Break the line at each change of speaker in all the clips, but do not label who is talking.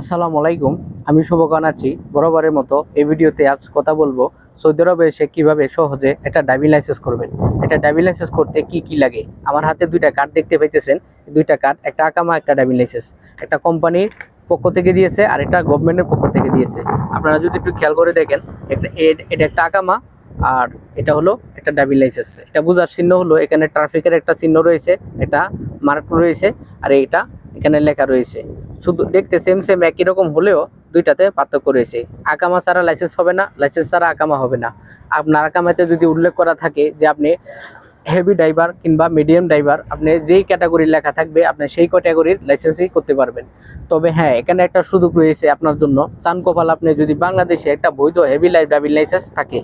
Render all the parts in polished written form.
আসসালামু আলাইকুম। আমি শুভকামনা আছি। বরাবরের মতো এই ভিডিওতে আজ কথা বলবো সৌদি আরবে এসে কিভাবে সহজে একটা ড্রাইভিং লাইসেন্স করবেন। এটা ড্রাইভিং লাইসেন্স করতে কি কি লাগে। আমার হাতে দুইটা কার্ড দেখতে পাইতেছেন। দুইটা কার্ড, একটা আকামা, একটা ড্রাইভিং লাইসেন্স। একটা কোম্পানির পক্ষ থেকে দিয়েছে আর এটা গভর্নমেন্টের পক্ষ থেকে দিয়েছে। আপনারা যদি একটু খেয়াল করে দেখেন, এটা একটা আকামা আর এটা হলো একটা ড্রাইভিং লাইসেন্স। এটা বোঝার চিহ্ন হলো এখানে ট্রাফিকের একটা চিহ্ন রয়েছে, এটা মার্ক রয়েছে, আর এটা এখানে লেখা রয়েছে। শুধু দেখতে সেম সেম একই রকম হলেও দুইটাতে পার্থক্য রয়েছে। আকামা ছাড়া লাইসেন্স হবে না, লাইসেন্স ছাড়া আকামা হবে না। আপনার আকামাতে যদি উল্লেখ করা থাকে যে আপনি হেভি ড্রাইভার কিংবা মিডিয়াম ড্রাইভার, আপনি যেই ক্যাটাগরির লেখা থাকবে আপনি সেই ক্যাটাগরির লাইসেন্সই করতে পারবেন। তবে হ্যাঁ, এখানে একটা সুযোগ রয়েছে আপনার জন্য। চান কপাল, আপনি যদি বাংলাদেশে একটা বৈধ হেভি ড্রাইভিং লাইসেন্স থাকে,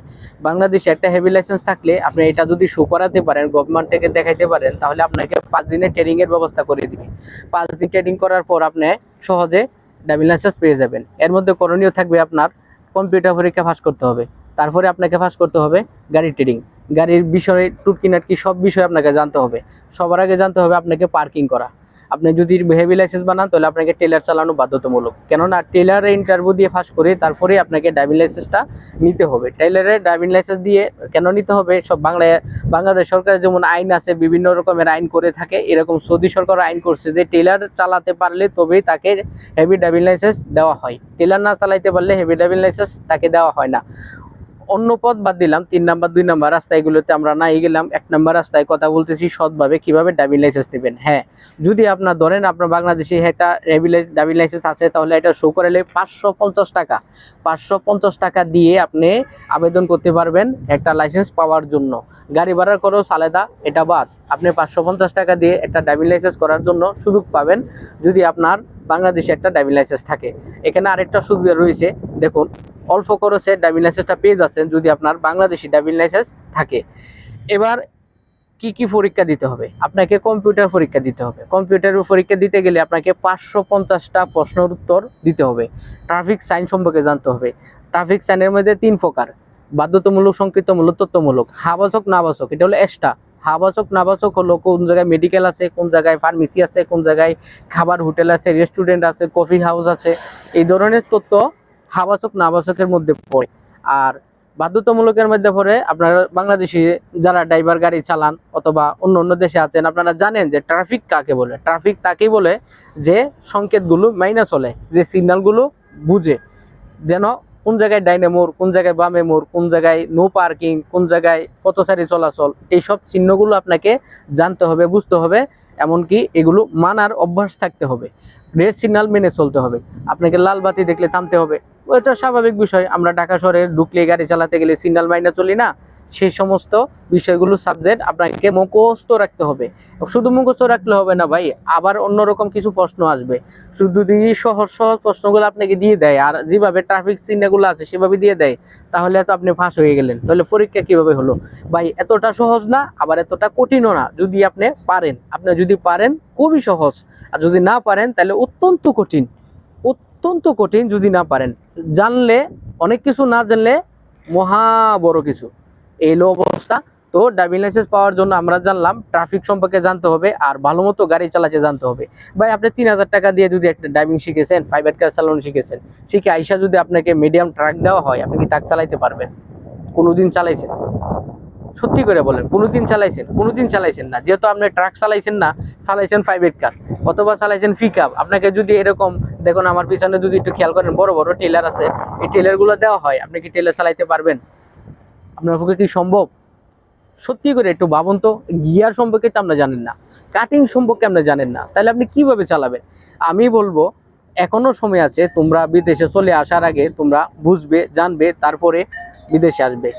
বাংলাদেশে একটা হেভি লাইসেন্স থাকলে আপনি এটা যদি শো করাতে পারেন, গভর্নমেন্ট থেকে দেখাইতে পারেন, তাহলে আপনাকে 5 দিনের ট্রেনিংয়ের ব্যবস্থা করে দিবে। 5 দিন ট্রেনিং করার পর আপনি সহজে ড্রাইভিং লাইসেন্স পেয়ে যাবেন। এর মধ্যে করণীয় থাকবে আপনার কম্পিউটার পরীক্ষা পাস করতে হবে, তারপরে আপনাকে পাস করতে হবে গাড়ি ট্রেনিং। গাড়ির বিষয়ে টুটকিনাটকি সব বিষয় আপনাকে জানতে হবে। সবার আগে জানতে হবে আপনাকে পার্কিং করা। আপনি যদি হেভি লাইসেন্স বানান তাহলে আপনাকে ট্রেলার চালানো বাধ্যতামূলক, কেননা ট্রেলারে ইন্টারভিউ দিয়ে পাস করে তারপরে আপনাকে ড্রাইভিং লাইসেন্সটা নিতে হবে। ট্রেলারে ড্রাইভিং লাইসেন্স দিয়ে কেন নিতে হবে, সব বাংলাদেশ সরকারের যেমন আইন আছে, বিভিন্ন রকমের আইন করে থাকে, এরকম সৌদি সরকার আইন করছে যে ট্রেলার চালাতে পারলে তবেই তাকে হেভি ড্রাইভিং লাইসেন্স দেওয়া হয়। ট্রেলার না চালাইতে পারলে হেভি ড্রাইভিং লাইসেন্স তাকে দেওয়া হয় না। অন্য পথ বাদ দিলাম, 3 নাম্বার 2 নাম্বার রাস্তাগুলোতে আমরা নাই গেলাম। 1 নাম্বার রাস্তায় কথা বলতেছি সৎভাবে কিভাবে ড্রাইভিং লাইসেন্স নেবেন। হ্যাঁ, যদি আপনার ধরেন আপনার বাংলাদেশে একটা ড্রাইভিং লাইসেন্স আছে, তাহলে এটা শো করালে 550 টাকা 550 টাকা দিয়ে আপনি আবেদন করতে পারবেন একটা লাইসেন্স পাওয়ার জন্য। গাড়ি ভাড়ার খরচ আলাদা, এটা বাদ। আপনি 550 টাকা দিয়ে একটা ড্রাইভিং লাইসেন্স করার জন্য সুযোগ পাবেন যদি আপনার বাংলাদেশে একটা ড্রাইভিং লাইসেন্স থাকে। এখানে আরেকটা সুবিধা রয়েছে, দেখুন, অল্প খরচে ড্রাইভিং লাইসেন্সটা পেয়ে যাচ্ছেন যদি আপনার বাংলাদেশি ড্রাইভিং লাইসেন্স থাকে। এবার কি কি পরীক্ষা দিতে হবে, আপনাকে কম্পিউটার পরীক্ষা দিতে হবে। কম্পিউটার পরীক্ষা দিতে গেলে আপনাকে 550টা প্রশ্নের উত্তর দিতে হবে। ট্রাফিক সাইন সম্পর্কে জানতে হবে। ট্রাফিক সাইনের মধ্যে 3 প্রকার: বাধ্যতামূলক, সংকেতমূলক, তথ্যমূলক। হাবাচক নাবাচক, এটা হলো এক্সট্রা। হাবাচক নাবাচক হলো কোন জায়গায় মেডিকেল আছে, কোন জায়গায় ফার্মেসি আছে, কোন জায়গায় খাবার হোটেল আছে, রেস্টুরেন্ট আছে, কফি হাউস আছে, এই ধরনের তথ্য হাবাচক নাবাচকের মধ্যে পড়ে। আর বাধ্যতামূলকের মধ্যে পড়ে আপনার বাংলাদেশি যারা ড্রাইভার গাড়ি চালান অথবা অন্য অন্য দেশে আছেন, আপনারা জানেন যে ট্রাফিক কাকে বলে। ট্রাফিক তাকেই বলে যে সংকেতগুলো মাইনা চলে, যে সিগন্যালগুলো বুঝে, যেন কোন জায়গায় ডাইনে মোড়, কোন জায়গায় বামে মোড়, কোন জায়গায় নো পার্কিং, কোন জায়গায় পথচারী চলাচল, এইসব চিহ্নগুলো আপনাকে জানতে হবে, বুঝতে হবে। এমনকি এগুলো মানার অভ্যাস থাকতে হবে। রেড সিগন্যাল মেনে চলতে হবে। আপনাকে লাল বাতি দেখলে থামতে হবে, ওইটা স্বাভাবিক বিষয়। আমরা ঢাকা শহরে ঢুকলে গাড়ি চালাতে গেলে সিগন্যাল মাইনে চলি না? সেই সমস্ত বিষয়গুলো সাবজেক্ট আপনাকে মুখস্থ রাখতে হবে। শুধু মুখস্থ রাখলে হবে না ভাই, আবার অন্যরকম কিছু প্রশ্ন আসবে। শুধু যদি সহজ সহজ প্রশ্নগুলো আপনাকে দিয়ে দেয় আর যেভাবে ট্রাফিক চিহ্নগুলো আছে সেভাবে দিয়ে দেয়, তাহলে তো আপনি ফাঁস হয়ে গেলেন। তাহলে পরীক্ষা কিভাবে হলো ভাই? এতটা সহজ না, আবার এতটা কঠিনও না। যদি আপনি পারেন, যদি পারেন খুবই সহজ, আর যদি না পারেন তাহলে অত্যন্ত কঠিন, অত্যন্ত কঠিন। যদি না পারেন, জানলে অনেক কিছু, না জানলে মহা বড় কিছু, এই লো অবস্থা। তো ড্রাইভিং লাইসেন্স পাওয়ার জন্য আমরা জানলাম ট্রাফিক সম্পর্কে জানতে হবে আর ভালো মতো গাড়ি চালাতে জানতে হবে। ভাই, আপনি 3000 টাকা দিয়ে যদি একটা ড্রাইভিং শিখেছেন, 5 কার চালানো শিখেছেন, শিখে আইসা যদি আপনাকে মিডিয়াম ট্রাক দেওয়া হয়, আপনি কি ট্রাক চালাইতে পারবেন? কোনোদিন চালাইছেন? সত্যি করে বলেন, কোনোদিন চালাইছেন? কোনোদিন চালাইছেন না। যেহেতু আপনি ট্রাক চালাইছেন না, চালাইছেন 5 কার অথবা চালাইছেন পিক আপ। আপনাকে যদি এরকম, দেখুন আমার পিছনে যদি একটু খেয়াল করেন, বড় বড় টেলার আছে, এই টেলারগুলো দেওয়া হয়, আপনি কি টেলার চালাইতে পারবেন? আপনার পক্ষে কি সম্ভব? সত্যি করে একটু ভাবুন তো। গিয়ার সম্পর্কে তো আমরা জানেন না, কাটিং সম্পর্কে আমরা জানেন না, তাহলে আপনি কিভাবে চালাবেন? আমি বলবো এখনো সময় আছে। তোমরা বিদেশে চলে আসার আগে তোমরা বুঝবে, জানবে, তারপরে বিদেশে আসবে।